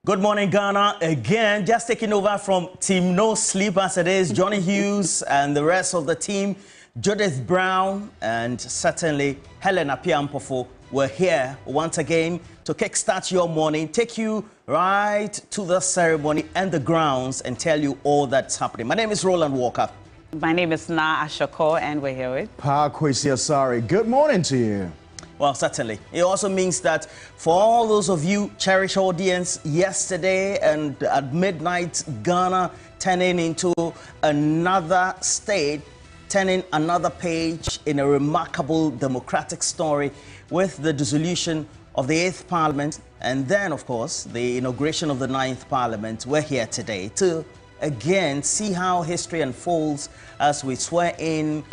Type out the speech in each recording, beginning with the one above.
Good morning, Ghana. Again, just taking over from Team No Sleep as it is, Johnny Hughes and the rest of the team, Judith Brown and certainly Helen Apiampofo were here once again to kickstart your morning, take you right to the ceremony and the grounds and tell you all that's happening. My name is Roland Walker. My name is Na Ashoko and we're here with Pa Kwesi Asari. Good morning to you. Well, certainly. It also means that for all those of you cherished audience yesterday and at midnight, Ghana turning into another state, turning another page in a remarkable democratic story with the dissolution of the 8th Parliament and then, of course, the inauguration of the 9th Parliament. We're here today to, again, see how history unfolds as we swear in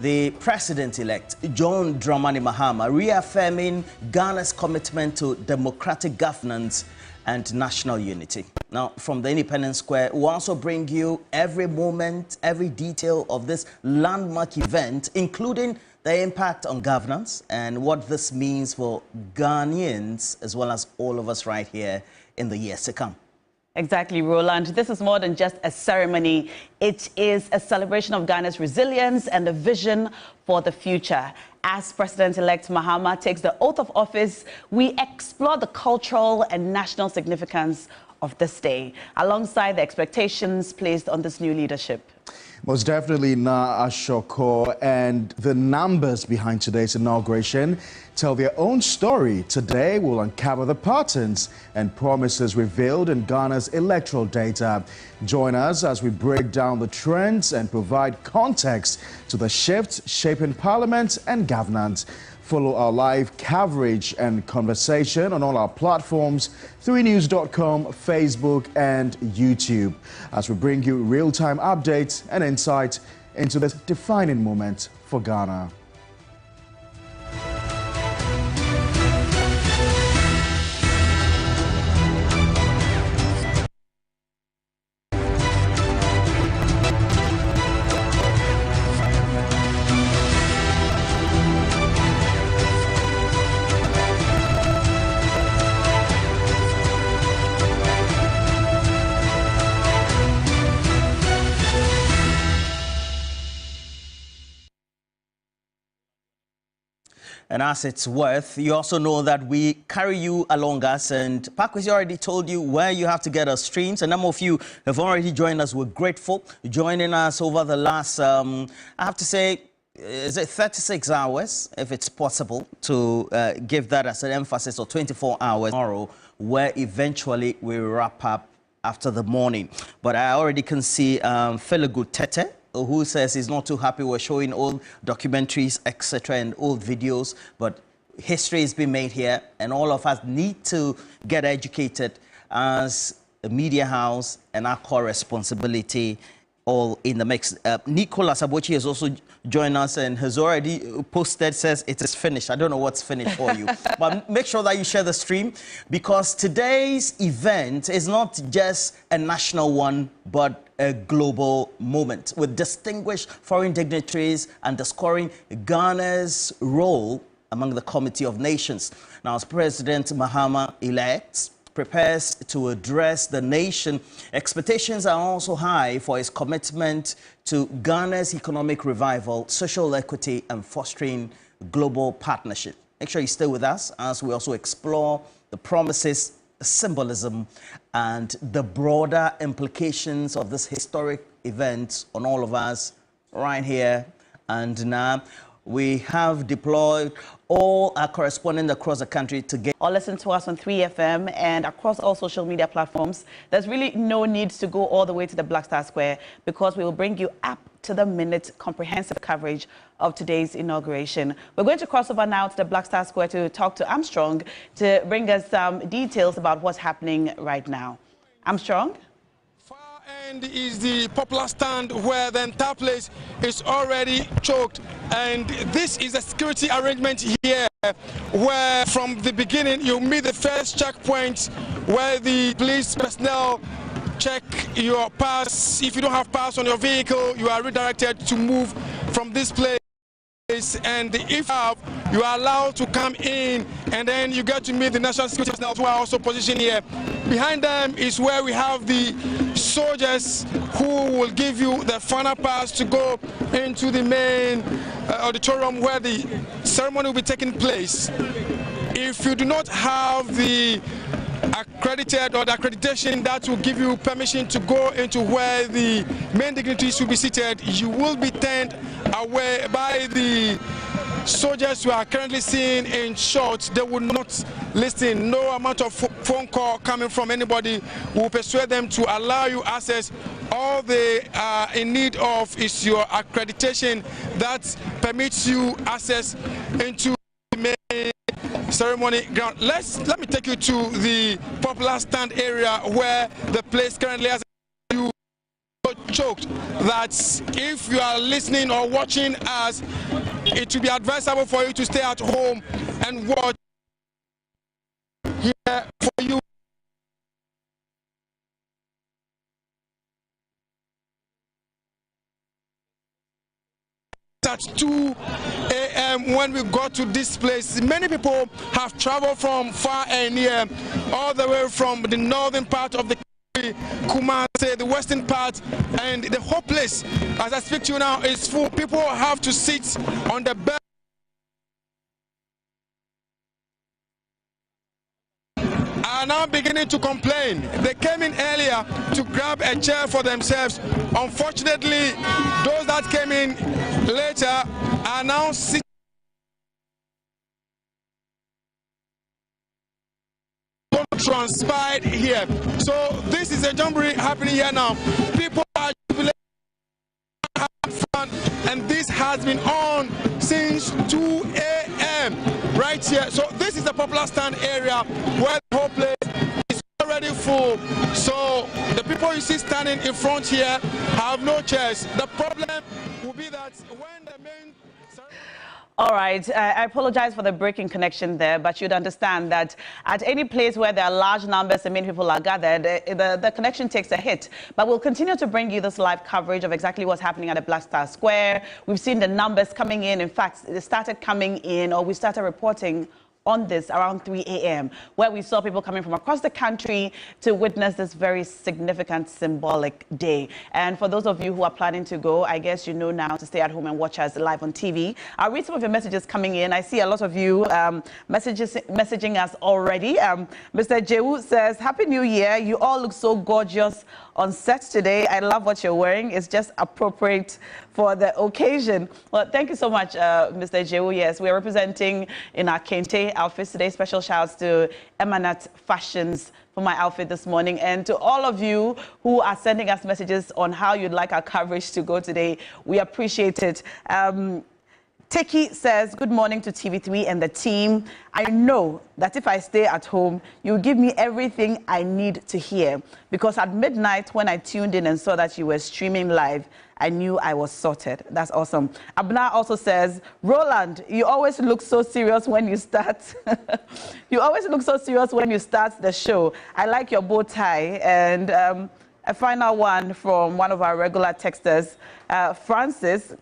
the President-elect, John Dramani Mahama, reaffirming Ghana's commitment to democratic governance and national unity. Now, from the Independence Square, we'll also bring you every moment, every detail of this landmark event, including the impact on governance and what this means for Ghanaians, as well as all of us right here in the years to come. Exactly, Roland. This is more than just a ceremony. It is a celebration of Ghana's resilience and a vision for the future. As President-elect Mahama takes the oath of office, we explore the cultural and national significance of this day, alongside the expectations placed on this new leadership. Most definitely, Na Ashoko, and the numbers behind today's inauguration tell their own story. Today, we'll uncover the patterns and promises revealed in Ghana's electoral data. Join us as we break down the trends and provide context to the shifts shaping parliament and governance. Follow our live coverage and conversation on all our platforms, 3news.com, Facebook and YouTube, as we bring you real-time updates and insight into this defining moment for Ghana. And as it's worth, you also know that we carry you along us. And Pakwesi already told you where you have to get our streams. A number of you have already joined us. We're grateful joining us over the last, I have to say, is it 36 hours, if it's possible, to give that as an emphasis, or 24 hours tomorrow, where eventually we wrap up after the morning. But I already can see Feligu Tete, who says he's not too happy we're showing old documentaries, etc., and old videos, but history has been made here, and all of us need to get educated as a media house, and our core responsibility all in the mix. Nicolas Abochi has also joined us and has already posted, says it is finished. I don't know what's finished for you, but make sure that you share the stream, because today's event is not just a national one, but a global moment with distinguished foreign dignitaries underscoring Ghana's role among the Committee of Nations. Now, as President Mahama-elect prepares to address the nation, expectations are also high for his commitment to Ghana's economic revival, social equity, and fostering global partnership. Make sure you stay with us as we also explore the promises, symbolism, and the broader implications of this historic event on all of us right here and now. We have deployed all our correspondents across the country to get or listen to us on 3FM and across all social media platforms. There's really no need to go all the way to the Black Star Square, because we will bring you up-to-the-minute comprehensive coverage of today's inauguration. We're going to cross over now to the Black Star Square to talk to Armstrong to bring us some details about what's happening right now. Armstrong? Is the popular stand where the entire place is already choked, and this is a security arrangement here where from the beginning you meet the first checkpoint where the police personnel check your pass. If you don't have pass on your vehicle, you are redirected to move from this place, and if you have, you are allowed to come in, and then you get to meet the national security personnel who are also positioned here. Behind them is where we have the soldiers who will give you the final pass to go into the main auditorium where the ceremony will be taking place. If you do not have the accredited or the accreditation that will give you permission to go into where the main dignitaries will be seated, you will be turned away by the soldiers who are currently seen in shorts. They will not listen. No amount of phone call coming from anybody will persuade them to allow you access. All they are in need of is your accreditation that permits you access into the main ceremony ground. Let me take you to the popular stand area where the place currently has you choked, that if you are listening or watching us, it will be advisable for you to stay at home and watch here for you. At 2 a.m. when we got to this place, many people have traveled from far and near, all the way from the northern part of the country, Kumasi, the western part, and the whole place, as I speak to you now, is full. People have to sit on the bed. Are now beginning to complain. They came in earlier to grab a chair for themselves. Unfortunately, those that came in later are now sitting. Transpired here. So this is a jamboree happening here now. People are jubilating, having fun, and this has been on since 2 a.m. right here. So this is the popular stand area where the whole place is already full. So the people you see standing in front here have no chairs. The problem will be that when the main... All right, I apologize for the breaking connection there, but you'd understand that at any place where there are large numbers and many people are gathered, the connection takes a hit. But we'll continue to bring you this live coverage of exactly what's happening at the Black Star Square. We've seen the numbers coming in. In fact, they started coming in, or we started reporting on this around 3 a.m., where we saw people coming from across the country to witness this very significant, symbolic day. And for those of you who are planning to go, I guess you know now to stay at home and watch us live on TV. I'll read some of your messages coming in. I see a lot of you messaging us already. Mr. Jewu says, Happy New Year. You all look so gorgeous on set today. I love what you're wearing. It's just appropriate for the occasion. Well, thank you so much, Mr. Jewu. Yes, we're representing in our Kente outfits today. Special shouts to Emanat Fashions for my outfit this morning, and to all of you who are sending us messages on how you'd like our coverage to go today. We appreciate it. Teki says, good morning to TV3 and the team. I know that if I stay at home, you'll give me everything I need to hear. Because at midnight, when I tuned in and saw that you were streaming live, I knew I was sorted. That's awesome. Abna also says, Roland, you always look so serious when you start. You always look so serious when you start the show. I like your bow tie. And a final one from one of our regular texters, Francis.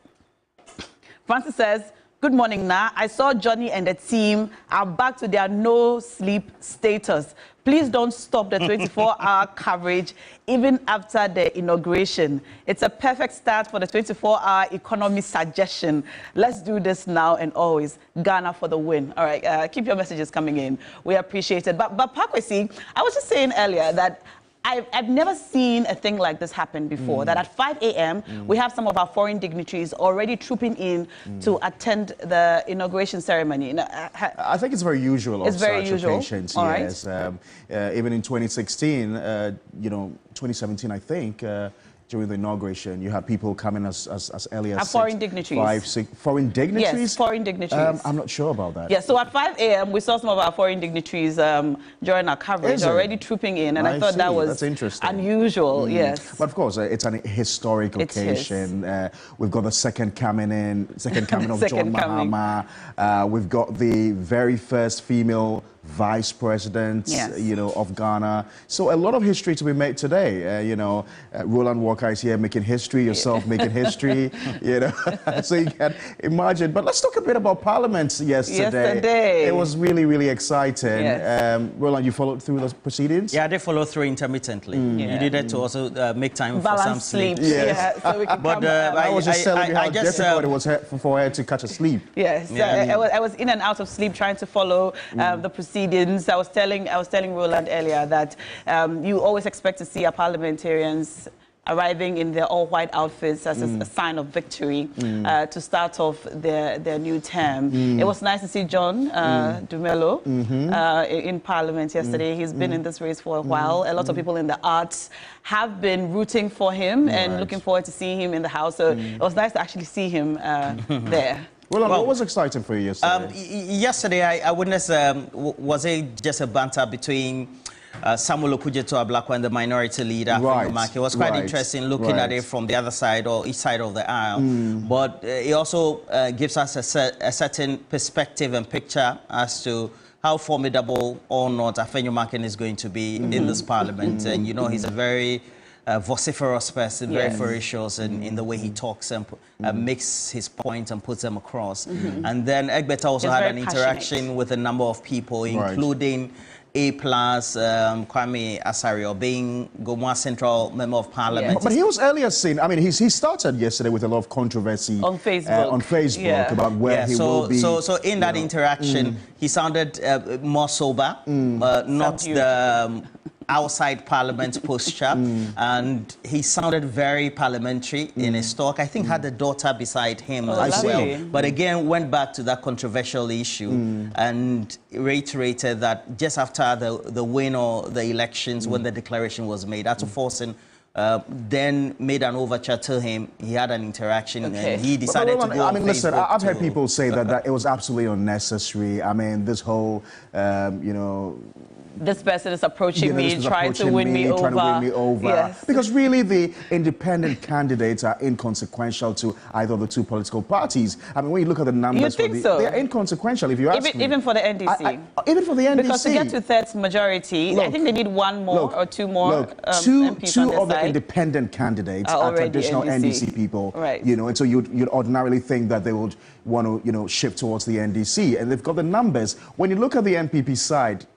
Francis says, good morning, Na. I saw Johnny and the team are back to their no-sleep status. Please don't stop the 24-hour coverage even after the inauguration. It's a perfect start for the 24-hour economy suggestion. Let's do this now and always. Ghana for the win. All right, keep your messages coming in. We appreciate it. But Pakwesi, I was just saying earlier that I've never seen a thing like this happen before, that at 5 a.m. we have some of our foreign dignitaries already trooping in to attend the inauguration ceremony. I think it's very usual of such occasions. All yes. Right. Even in 2016, 2017, I think, during the inauguration, you had people coming as early as foreign dignitaries. 5, 6 foreign dignitaries? Yes, foreign dignitaries. I'm not sure about that. Yeah, so at 5 a.m. we saw some of our foreign dignitaries during our coverage already trooping in, and I thought that was unusual. Yes, but of course it's an historic occasion. We've got the second coming of John Mahama. We've got the very first female vice president, of Ghana. So a lot of history to be made today. Roland Walker is here making history, yourself making history, So you can imagine. But let's talk a bit about Parliament yesterday. It was really, really exciting. Yes. Roland, you followed through the proceedings? Yeah, I did follow through intermittently. You needed to also make time for some sleep. Yes. Yeah, so we can but I was just telling you how difficult it was for her to catch a sleep. Yes, I was in and out of sleep trying to follow the proceedings. I was telling Roland earlier that you always expect to see our parliamentarians arriving in their all-white outfits as a sign of victory to start off their new term. It was nice to see John Dumelo in Parliament yesterday. He's been in this race for a while. A lot of people in the arts have been rooting for him and looking forward to seeing him in the House. So it was nice to actually see him there. Well, what was exciting for you yesterday? Yesterday, I witnessed, was it just a banter between Samuel Okudzeto-Ablakwa and the minority leader, It was quite interesting looking at it from the other side or each side of the aisle. But it also gives us a certain perspective and picture as to how formidable or not Afenyomakin is going to be in this parliament. And, he's a very vociferous person, very ferocious in the way he talks and makes his point and puts them across. And then Egbeta also had an interaction with a number of people, including A+, Kwame Asario, being Gomwa Central Member of Parliament. But he was earlier seen, he started yesterday with a lot of controversy on Facebook, about where he will be. So in that interaction, he sounded more sober, not the outside Parliament posture, and he sounded very parliamentary in his talk. I think had a daughter beside him as well. But again, went back to that controversial issue and reiterated that just after the win or the elections, when the declaration was made, Ato Forson then made an overture to him. He had an interaction and he decided to go on listen, Facebook I've heard people say that it was absolutely unnecessary. This whole, this person is approaching me, trying to win me over. Yes. Because really the independent candidates are inconsequential to either of the two political parties. When you look at the numbers, they're inconsequential if you ask me. Even for the NDC. Even for the NDC. Because to get to third majority, I think they need one more or two more MPs two on their of the side. independent candidates are traditional NDC people. Right. And so you'd ordinarily think that they would want to shift towards the NDC. And they've got the numbers. When you look at the MPP side,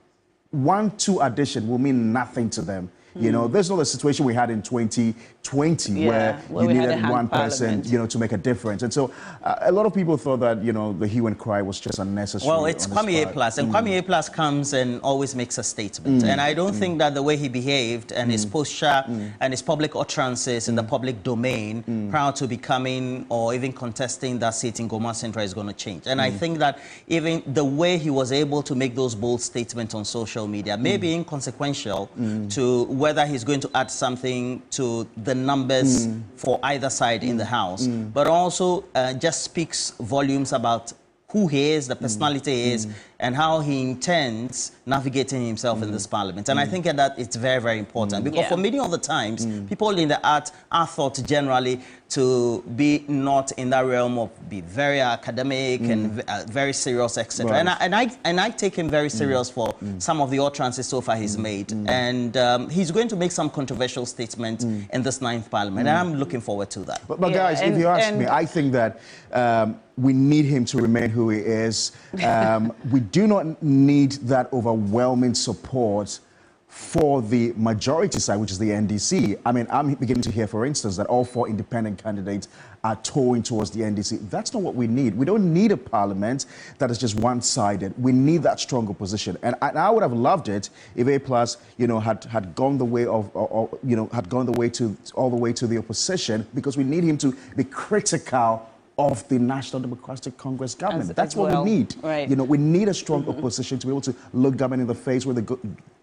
1-2 addition will mean nothing to them. There's not the situation we had in 2020 where you needed one person, to make a difference. And so a lot of people thought that, the hue and cry was just unnecessary. Well, it's Kwame A+, and Kwame A+ comes and always makes a statement. And I don't think that the way he behaved and his posture and his public utterances in the public domain prior to becoming or even contesting that seat in Goma Central is going to change. And I think that even the way he was able to make those bold statements on social media may be inconsequential to whether he's going to add something to the numbers for either side in the House, but also just speaks volumes about who he is, the personality he is, and how he intends navigating himself in this parliament. And I think that it's very, very important because for many of the times, people in the art are thought generally to be not in that realm of be very academic and very serious, etc. And I take him very serious for some of the utterances so far he's made. And he's going to make some controversial statements in this 9th parliament. And I'm looking forward to that. But guys, if you ask me, I think that we need him to remain who he is. We do not need that overwhelming support for the majority side, which is the NDC. I'm beginning to hear, for instance, that all 4 independent candidates are towing towards the NDC. That's not what we need. We don't need a parliament that is just one-sided. We need that strong opposition. And I would have loved it if A+, had gone the way of, had gone the way to all the way to the opposition, because we need him to be critical of the National Democratic Congress government. That's what we need. Right. We need a strong opposition to be able to look government in the face when they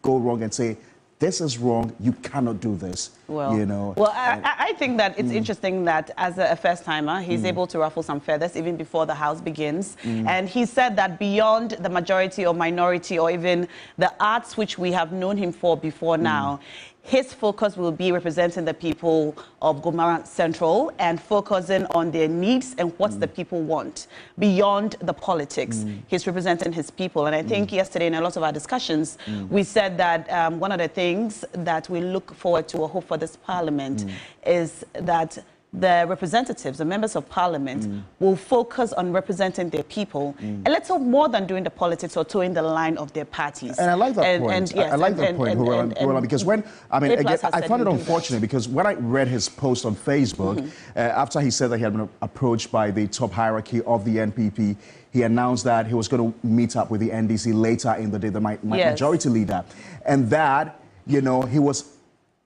go wrong and say, this is wrong, you cannot do this. Well, you know. Well, I think that it's interesting that as a first-timer, he's able to ruffle some feathers even before the House begins. And he said that beyond the majority or minority or even the arts which we have known him for before now, his focus will be representing the people of Gomara Central and focusing on their needs and what the people want beyond the politics. He's representing his people. And I think yesterday in a lot of our discussions, we said that one of the things that we look forward to or hope for this parliament is that the representatives, the members of parliament, will focus on representing their people a little more than doing the politics or towing the line of their parties. And I like that point. Yes, I like that point, Huela, because when, I mean, again, I found it unfortunate because when I read his post on Facebook, after he said that he had been approached by the top hierarchy of the NPP, he announced that he was going to meet up with the NDC later in the day, the majority leader, and that, you know, he was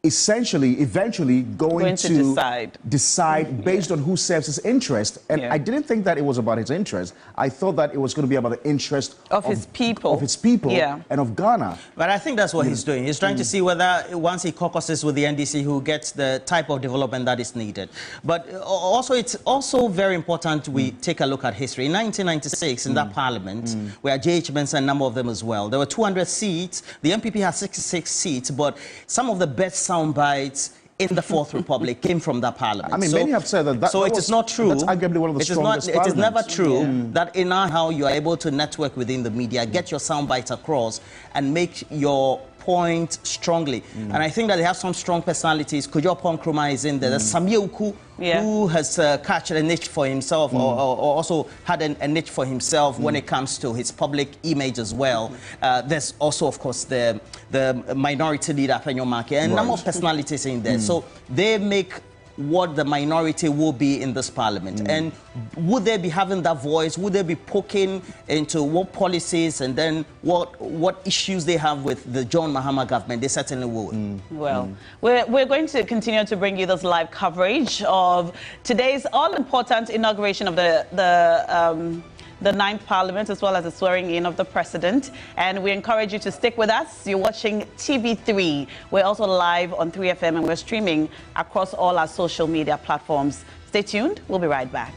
eventually going to decide based on who serves his interest. And I didn't think that it was about his interest. I thought that it was going to be about the interest of his people. And of Ghana. But I think that's what he's doing. He's trying to see whether once he caucuses with the NDC, he gets the type of development that is needed. But also, it's also very important we take a look at history. In 1996, in that parliament, where J.H. Benson, a number of them as well, there were 200 seats. The NPP had 66 seats, but some of the best sound bites in the Fourth Republic came from that parliament. I mean, many have said that. So it is not true. That's arguably one of the strongest It is never true that in how you are able to network within the media, get your sound bites across, and make your point strongly. And I think that they have some strong personalities. Kujo Ponkroma is in there. There's Samuel Ku, who has catched a niche for himself, or also had a niche for himself when it comes to his public image as well. There's also, of course, the minority leader, Penyo Maki, and a number of personalities in there. So they make what the minority will be in this parliament. And would they be having that voice? Would they be poking into what policies and then what issues they have with the John Mahama government? They certainly would. Well, we're going to continue to bring you this live coverage of today's all-important inauguration of the 9th Parliament, as well as the swearing in of the President. And we encourage you to stick with us. You're watching TV3. We're also live on 3FM and we're streaming across all our social media platforms. Stay tuned. We'll be right back.